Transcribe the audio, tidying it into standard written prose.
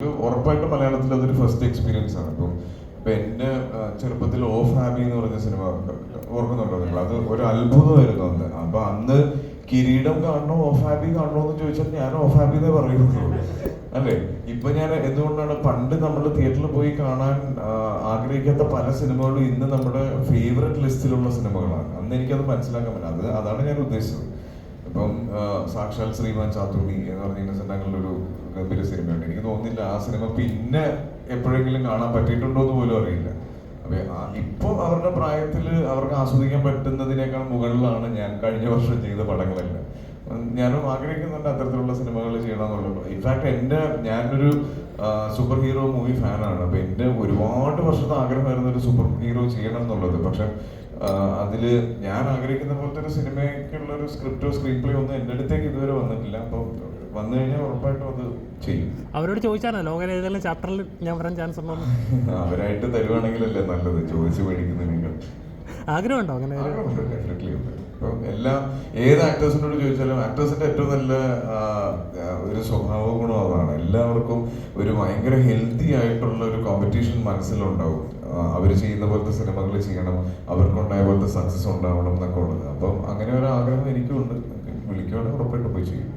ഉറപ്പായിട്ടും മലയാളത്തിൽ അതൊരു ഫസ്റ്റ് എക്സ്പീരിയൻസ് ആണ്. ഇപ്പൊ എന്റെ ചെറുപ്പത്തിൽ ഓഫ് ഹാബി എന്ന് പറഞ്ഞ സിനിമ ഓർക്കുന്നുണ്ടോ നിങ്ങൾ? അത് ഒരു അത്ഭുതമായിരുന്നു അന്ന്. അപ്പൊ അന്ന് കിരീടം കാണണോ ഓഫ് ഹാബി കാണണോ എന്ന് ചോദിച്ചാൽ ഞാൻ ഓഫ് ഹാബി എന്നേ പറയുള്ളൂ, അല്ലേ? ഇപ്പൊ ഞാൻ എന്തുകൊണ്ടാണ് പണ്ട് നമ്മൾ തിയേറ്ററിൽ പോയി കാണാൻ ആഗ്രഹിക്കാത്ത പല സിനിമകളും ഇന്ന് നമ്മുടെ ഫേവററ്റ് ലിസ്റ്റിലുള്ള സിനിമകളാണ്. അന്ന് എനിക്കത് മനസ്സിലാക്കാൻ പറ്റില്ല. അതാണ് ഞാൻ ഉദ്ദേശിച്ചത്. ഇപ്പം സാക്ഷാൽ ശ്രീമാൻ ചാത്തുണ്ണി എന്ന് പറഞ്ഞ സിനിമകളിലൊരു ഗംഭീര സിനിമയുണ്ട്. എനിക്ക് തോന്നുന്നില്ല ആ സിനിമ പിന്നെ എപ്പോഴെങ്കിലും കാണാൻ പറ്റിയിട്ടുണ്ടോ എന്ന് പോലും അറിയില്ല. അപ്പൊ ഇപ്പൊ അവരുടെ പ്രായത്തിൽ അവർക്ക് ആസ്വദിക്കാൻ പറ്റുന്നതിനേക്കാൾ മുകളിലാണ് ഞാൻ കഴിഞ്ഞ വർഷം ചെയ്ത പടങ്ങളെല്ലാം. ഞാനും ആഗ്രഹിക്കുന്നുണ്ട് അത്തരത്തിലുള്ള സിനിമകൾ ചെയ്യണമെന്നുള്ളത്. ഇൻഫാക്ട് ഞാനൊരു സൂപ്പർ ഹീറോ മൂവി ഫാനാണ്. അപ്പൊ എന്റെ ഒരുപാട് വർഷത്തെ ആഗ്രഹമായിരുന്നു ഒരു സൂപ്പർ ഹീറോ ചെയ്യണം എന്നുള്ളത്. പക്ഷെ അതില് ഞാൻ ആഗ്രഹിക്കുന്ന പോലത്തെ ഒരു സിനിമയ്ക്കുള്ള ഒരു സ്ക്രിപ്റ്റോ സ്ക്രീൻ പ്ലേ ഒന്നും എൻ്റെ അടുത്തേക്ക് ഇതുവരെ വന്നിട്ടില്ല. അപ്പൊ വന്നു കഴിഞ്ഞാൽ ഉറപ്പായിട്ടും അത് ചെയ്യും. അവരോട് ചോദിച്ചാലോ ലോകം ഏതെങ്കിലും ചാപ്റ്ററിൽ ഞാൻ വരാൻ ചാൻസ് ഉണ്ടോ? അവരായിട്ട് തരുവാണെങ്കിലല്ലേ നല്ലത്, ചോദിച്ചു മേടിക്കുന്നതിനേക്കാൾ. ആഗ്രഹമുണ്ടോ? അങ്ങനെ ആഗ്രഹമുണ്ട്, ഡെഫിനറ്റ്ലി ഉണ്ട്. ഇപ്പം ഏത് ആക്ടേഴ്സിനോട് ചോദിച്ചാലും ആക്ടേഴ്സിന്റെ ഏറ്റവും നല്ല ഒരു സ്വഭാവ ഗുണം അതാണ്. എല്ലാവർക്കും ഒരു ഭയങ്കര ഹെൽത്തി ആയിട്ടുള്ള ഒരു കോമ്പറ്റീഷൻ മനസ്സിലുണ്ടാവും. അവർ ചെയ്യുന്ന പോലത്തെ സിനിമകൾ ചെയ്യണം, അവർക്കുണ്ടായ പോലത്തെ സക്സസ് ഉണ്ടാവണം എന്നൊക്കെ ഉള്ളത്. അപ്പം അങ്ങനെ ഒരു ആഗ്രഹം എനിക്കും ഉണ്ട്. വിളിക്കുവാണെങ്കിൽ ഉറപ്പായിട്ട് പോയി ചെയ്യും.